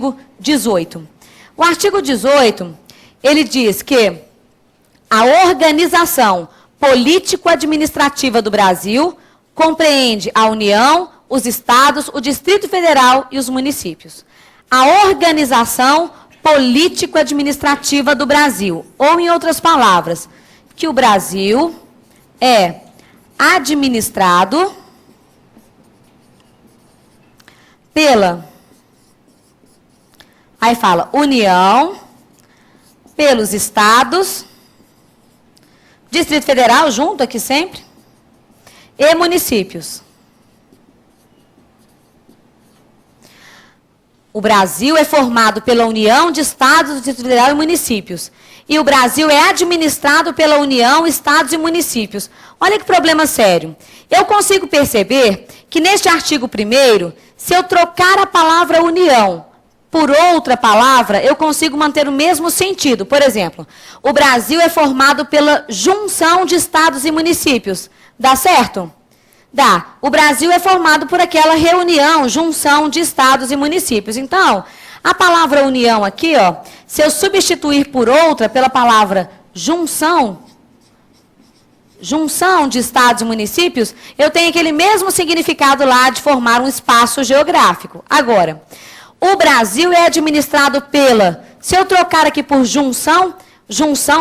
artigo 18. O artigo 18, ele diz que a organização político-administrativa do Brasil compreende a União, os estados, o Distrito Federal e os municípios. A organização político-administrativa do Brasil, ou em outras palavras, que o Brasil é administrado pela, aí fala, União, pelos estados, Distrito Federal, junto aqui sempre, e municípios. O Brasil é formado pela União de Estados, Distrito Federal e municípios. E o Brasil é administrado pela União, Estados e municípios. Olha que problema sério. Eu consigo perceber que neste artigo 1º, se eu trocar a palavra União por outra palavra, eu consigo manter o mesmo sentido. Por exemplo, o Brasil é formado pela junção de estados e municípios. Dá certo? Dá. O Brasil é formado por aquela reunião, junção de estados e municípios. Então, a palavra união aqui, ó, se eu substituir por outra, pela palavra junção de estados e municípios, eu tenho aquele mesmo significado lá de formar um espaço geográfico. Agora, o Brasil é administrado pela, se eu trocar aqui por junção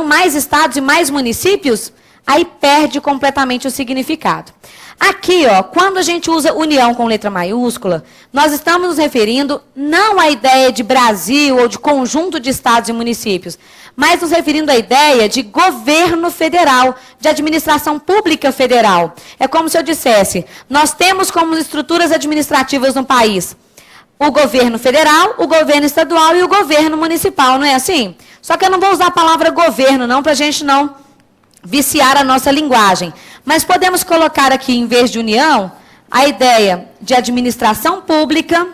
mais estados e mais municípios, aí perde completamente o significado. Aqui, ó, quando a gente usa união com letra maiúscula, nós estamos nos referindo não à ideia de Brasil ou de conjunto de estados e municípios, mas nos referindo à ideia de governo federal, de administração pública federal. É como se eu dissesse, nós temos como estruturas administrativas no país o governo federal, o governo estadual e o governo municipal, não é assim? Só que eu não vou usar a palavra governo, não, para a gente não viciar a nossa linguagem. Mas podemos colocar aqui, em vez de união, a ideia de administração pública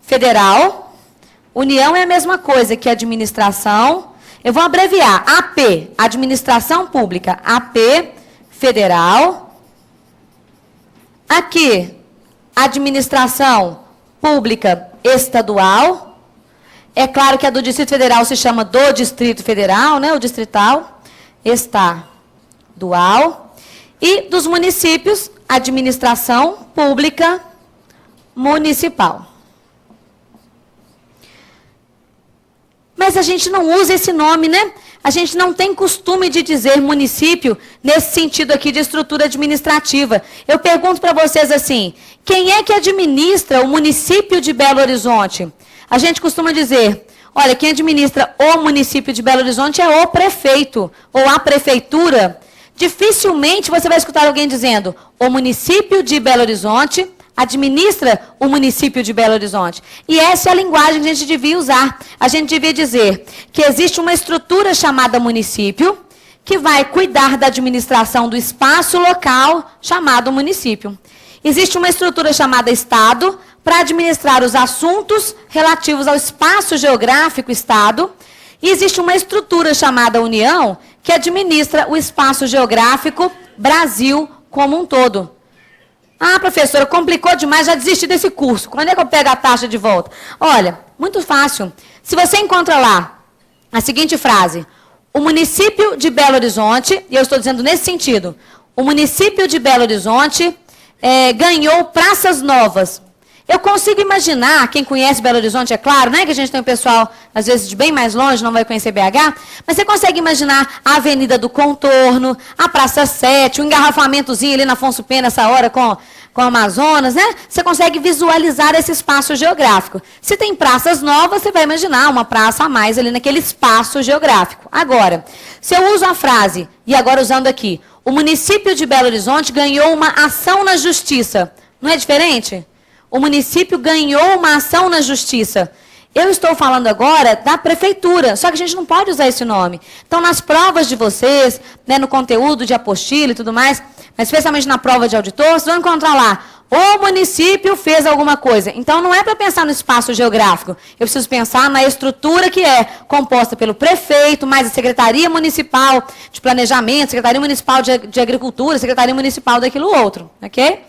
federal. União é a mesma coisa que administração. Eu vou abreviar. AP, administração pública. AP, federal. Aqui, administração pública estadual. É claro que a do Distrito Federal se chama do Distrito Federal, né? O distrital. Estadual. E dos municípios, administração pública municipal. Mas a gente não usa esse nome, né? A gente não tem costume de dizer município nesse sentido aqui de estrutura administrativa. Eu pergunto para vocês assim, quem é que administra o município de Belo Horizonte? A gente costuma dizer, olha, quem administra o município de Belo Horizonte é o prefeito ou a prefeitura. Dificilmente você vai escutar alguém dizendo, o município de Belo Horizonte administra o município de Belo Horizonte. E essa é a linguagem que a gente devia usar. A gente devia dizer que existe uma estrutura chamada município, que vai cuidar da administração do espaço local chamado município. Existe uma estrutura chamada Estado, para administrar os assuntos relativos ao espaço geográfico Estado. E existe uma estrutura chamada União, que administra o espaço geográfico Brasil como um todo. Ah, professora, complicou demais, já desisti desse curso. Quando é que eu pego a taxa de volta? Olha, muito fácil. Se você encontra lá a seguinte frase, o município de Belo Horizonte, e eu estou dizendo nesse sentido, o município de Belo Horizonte ganhou praças novas. Eu consigo imaginar, quem conhece Belo Horizonte, é claro, né, que a gente tem um pessoal, às vezes, de bem mais longe, não vai conhecer BH, mas você consegue imaginar a Avenida do Contorno, a Praça 7, o engarrafamentozinho ali na Afonso Pena, essa hora, com o Amazonas, né? Você consegue visualizar esse espaço geográfico. Se tem praças novas, você vai imaginar uma praça a mais ali naquele espaço geográfico. Agora, se eu uso a frase, e agora usando aqui, o município de Belo Horizonte ganhou uma ação na justiça, não é diferente? O município ganhou uma ação na justiça. Eu estou falando agora da prefeitura, só que a gente não pode usar esse nome. Então, nas provas de vocês, né, no conteúdo de apostila e tudo mais, mas especialmente na prova de auditor, vocês vão encontrar lá, o município fez alguma coisa. Então, não é para pensar no espaço geográfico. Eu preciso pensar na estrutura que é composta pelo prefeito, mais a Secretaria Municipal de Planejamento, Secretaria Municipal de Agricultura, Secretaria Municipal daquilo outro, ok?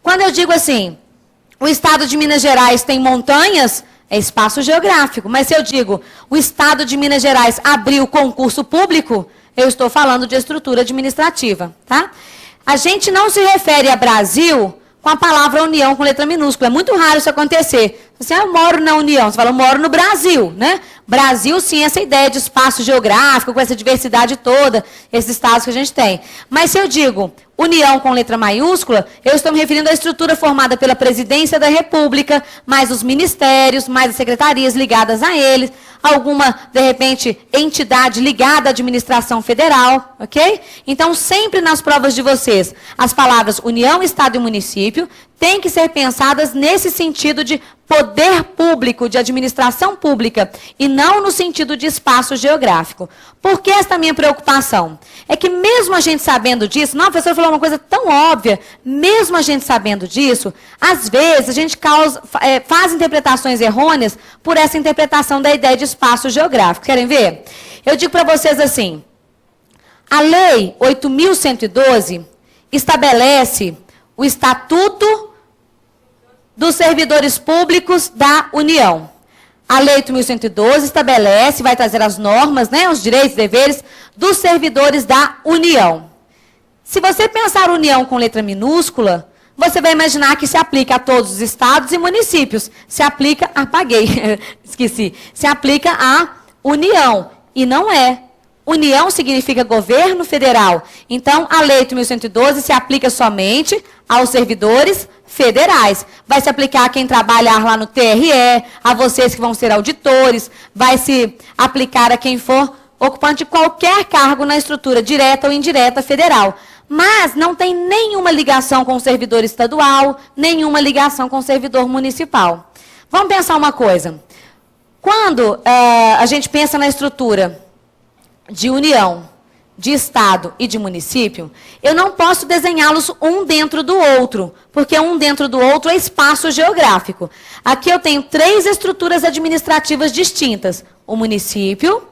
Quando eu digo assim, o estado de Minas Gerais tem montanhas, É espaço geográfico. Mas se eu digo, o Estado de Minas Gerais abriu concurso público, eu estou falando de estrutura administrativa, tá? A gente não se refere a Brasil com a palavra União com letra minúscula. É muito raro isso acontecer. Você, eu moro na União. Você fala, eu moro no Brasil, né? Brasil, sim, essa ideia de espaço geográfico, com essa diversidade toda, esses estados que a gente tem. Mas se eu digo União com letra maiúscula, eu estou me referindo à estrutura formada pela Presidência da República, mais os ministérios, mais as secretarias ligadas a eles, alguma, de repente, entidade ligada à administração federal, ok? Então, sempre nas provas de vocês, as palavras União, Estado e Município têm que ser pensadas nesse sentido de poder público, de administração pública, e não no sentido de espaço geográfico. Por que esta minha preocupação? É que mesmo a gente sabendo disso, não, a professora falou uma coisa tão óbvia, mesmo a gente sabendo disso, às vezes a gente faz interpretações errôneas por essa interpretação da ideia de espaço geográfico. Querem ver? Eu digo para vocês assim, a Lei 8.112 estabelece o Estatuto dos Servidores Públicos da União. A Lei 8.112 estabelece, vai trazer as normas, né, os direitos e deveres dos servidores da União. Se você pensar União com letra minúscula, você vai imaginar que se aplica a todos os estados e municípios. Se aplica, esqueci, se aplica à União, e não é. União significa governo federal. Então, a Lei 8.112 se aplica somente aos servidores federais. Vai se aplicar a quem trabalhar lá no TRE, a vocês que vão ser auditores, vai se aplicar a quem for ocupante de qualquer cargo na estrutura direta ou indireta federal. Mas não tem nenhuma ligação com o servidor estadual, nenhuma ligação com o servidor municipal. Vamos pensar uma coisa. Quando a gente pensa na estrutura de União, de Estado e de município, eu não posso desenhá-los um dentro do outro, porque um dentro do outro é espaço geográfico. Aqui eu tenho 3 estruturas administrativas distintas: o município,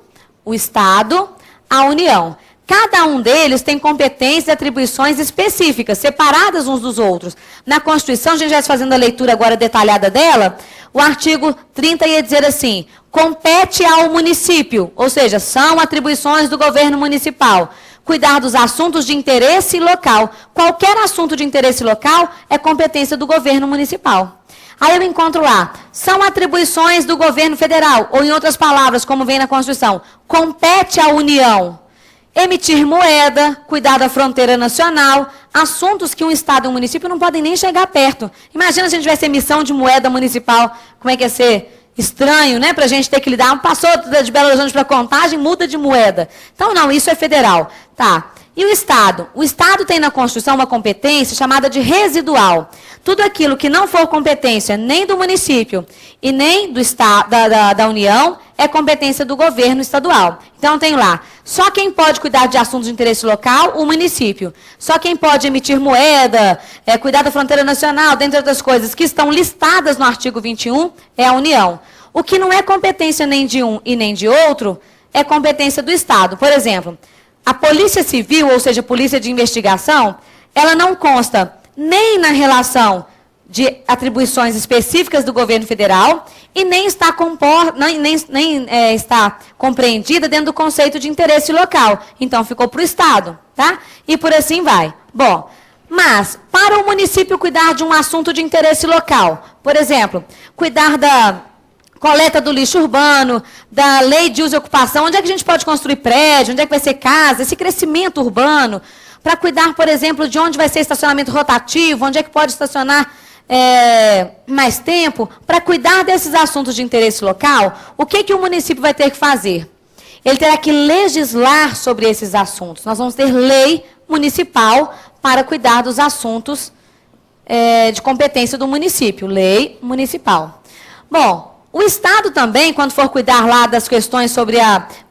o Estado, a União. Cada um deles tem competências e atribuições específicas, separadas uns dos outros. Na Constituição, a gente já está fazendo a leitura agora detalhada dela, o artigo 30 ia dizer assim: compete ao município, ou seja, são atribuições do governo municipal, cuidar dos assuntos de interesse local. Qualquer assunto de interesse local é competência do governo municipal. Aí eu encontro lá, são atribuições do governo federal, ou em outras palavras, como vem na Constituição, compete à União emitir moeda, cuidar da fronteira nacional, assuntos que um Estado e um município não podem nem chegar perto. Imagina se a gente tivesse emissão de moeda municipal, como é que ia ser estranho, né? Para a gente ter que lidar. Passou de Belo Horizonte para Contagem, muda de moeda. Então, não, isso é federal. Tá. E o Estado? O Estado tem na Constituição uma competência chamada de residual. Tudo aquilo que não for competência nem do município e nem do Estado, da União, é competência do governo estadual. Então, tem lá, só quem pode cuidar de assuntos de interesse local, o município. Só quem pode emitir moeda, cuidar da fronteira nacional, dentre outras coisas que estão listadas no artigo 21, é a União. O que não é competência nem de um e nem de outro, é competência do Estado. Por exemplo, a Polícia Civil, ou seja, a Polícia de Investigação, ela não consta nem na relação de atribuições específicas do governo federal e nem está compreendida dentro do conceito de interesse local. Então, ficou para o Estado, tá? E por assim vai. Bom, mas para o município cuidar de um assunto de interesse local, por exemplo, cuidar da coleta do lixo urbano, da lei de uso e ocupação, onde é que a gente pode construir prédio, onde é que vai ser casa, esse crescimento urbano, para cuidar, por exemplo, de onde vai ser estacionamento rotativo, onde é que pode estacionar mais tempo, para cuidar desses assuntos de interesse local, o que o município vai ter que fazer? Ele terá que legislar sobre esses assuntos. Nós vamos ter lei municipal para cuidar dos assuntos de competência do município, lei municipal. Bom, o Estado também, quando for cuidar lá das questões sobre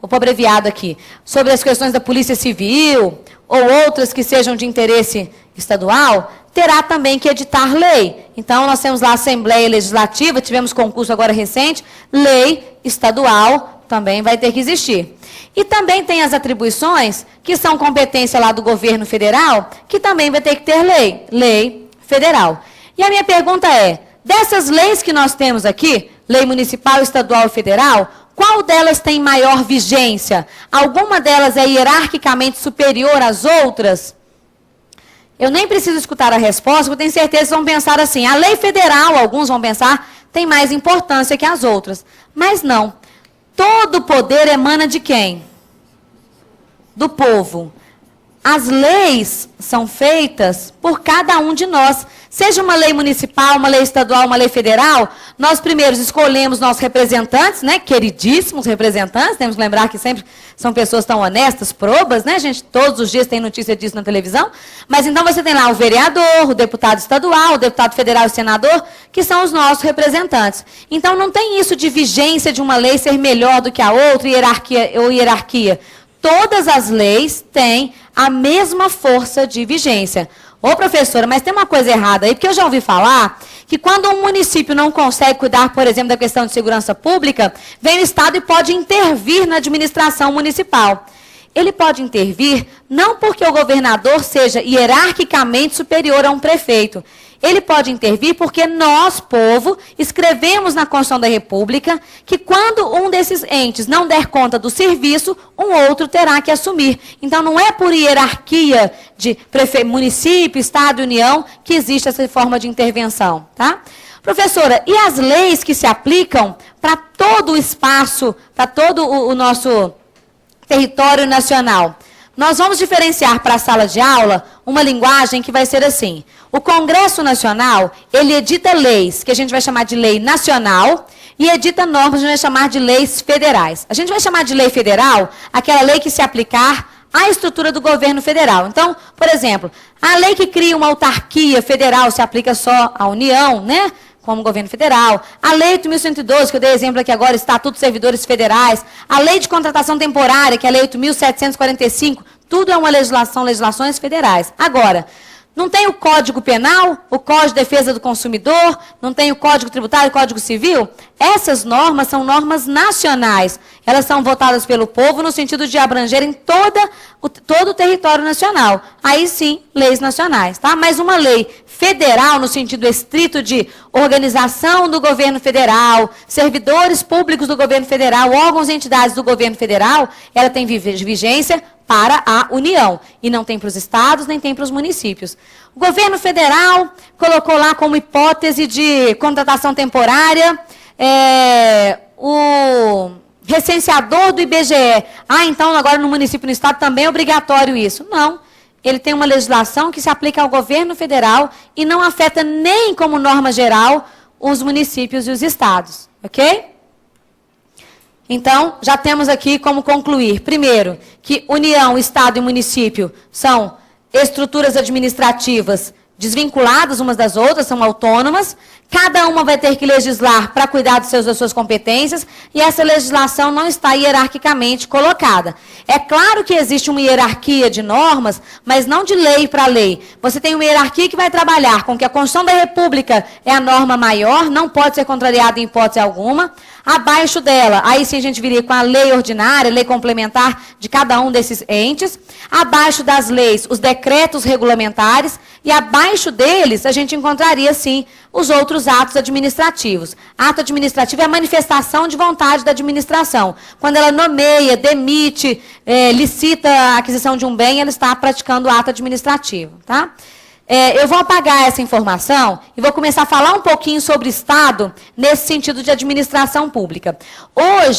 vou pôr abreviado aqui, sobre as questões da Polícia Civil, ou outras que sejam de interesse estadual, terá também que editar lei. Então, nós temos lá a Assembleia Legislativa, tivemos concurso agora recente, lei estadual também vai ter que existir. E também tem as atribuições, que são competência lá do governo federal, que também vai ter que ter lei federal. E a minha pergunta é, dessas leis que nós temos aqui, lei municipal, estadual e federal, qual delas tem maior vigência? Alguma delas é hierarquicamente superior às outras? Eu nem preciso escutar a resposta, porque eu tenho certeza que vão pensar assim, a lei federal, alguns vão pensar, tem mais importância que as outras. Mas não. Todo poder emana de quem? Do povo. As leis são feitas por cada um de nós. Seja uma lei municipal, uma lei estadual, uma lei federal, nós primeiro escolhemos nossos representantes, né? Queridíssimos representantes, temos que lembrar que sempre são pessoas tão honestas, probas, né, gente? Todos os dias tem notícia disso na televisão. Mas então você tem lá o vereador, o deputado estadual, o deputado federal e o senador, que são os nossos representantes. Então não tem isso de vigência de uma lei ser melhor do que a outra, hierarquia. Todas as leis têm a mesma força de vigência. Ô, professora, mas tem uma coisa errada aí, porque eu já ouvi falar que quando um município não consegue cuidar, por exemplo, da questão de segurança pública, vem o Estado e pode intervir na administração municipal. Ele pode intervir não porque o governador seja hierarquicamente superior a um prefeito. Ele pode intervir porque nós, povo, escrevemos na Constituição da República que quando um desses entes não der conta do serviço, um outro terá que assumir. Então, não é por hierarquia de município, Estado e União que existe essa forma de intervenção, tá? Professora, e as leis que se aplicam para todo o espaço, para todo o nosso território nacional? Nós vamos diferenciar para a sala de aula uma linguagem que vai ser assim. O Congresso Nacional, ele edita leis, que a gente vai chamar de lei nacional, e edita normas que a gente vai chamar de leis federais. A gente vai chamar de lei federal aquela lei que se aplicar à estrutura do governo federal. Então, por exemplo, a lei que cria uma autarquia federal se aplica só à União, né? Como governo federal, a lei 8.112, que eu dei exemplo aqui agora, Estatuto dos Servidores Federais, a lei de contratação temporária, que é a lei 8.745, tudo é uma legislações federais. Agora, não tem o Código Penal, o Código de Defesa do Consumidor, não tem o Código Tributário, o Código Civil? Essas normas são normas nacionais. Elas são votadas pelo povo no sentido de abrangerem todo o território nacional. Aí sim, leis nacionais, tá? Mas uma lei federal, no sentido estrito de organização do governo federal, servidores públicos do governo federal, órgãos e entidades do governo federal, ela tem vigência para a União. E não tem para os estados, nem tem para os municípios. O governo federal colocou lá como hipótese de contratação temporária o recenseador do IBGE. Ah, então agora no município e no estado também é obrigatório isso. Não. Ele tem uma legislação que se aplica ao governo federal e não afeta nem como norma geral os municípios e os estados. Ok? Então, já temos aqui como concluir. Primeiro, que União, Estado e município são estruturas administrativas desvinculadas umas das outras, são autônomas. Cada uma vai ter que legislar para cuidar das suas competências e essa legislação não está hierarquicamente colocada. É claro que existe uma hierarquia de normas, mas não de lei para lei. Você tem uma hierarquia que vai trabalhar com que a Constituição da República é a norma maior, não pode ser contrariada em hipótese alguma. Abaixo dela, aí sim a gente viria com a lei ordinária, lei complementar de cada um desses entes. Abaixo das leis, os decretos regulamentares. E abaixo deles, a gente encontraria, sim, os outros atos administrativos. Ato administrativo é a manifestação de vontade da administração. Quando ela nomeia, demite, licita a aquisição de um bem, ela está praticando o ato administrativo, tá? Eu vou apagar essa informação e vou começar a falar um pouquinho sobre Estado nesse sentido de administração pública. Hoje,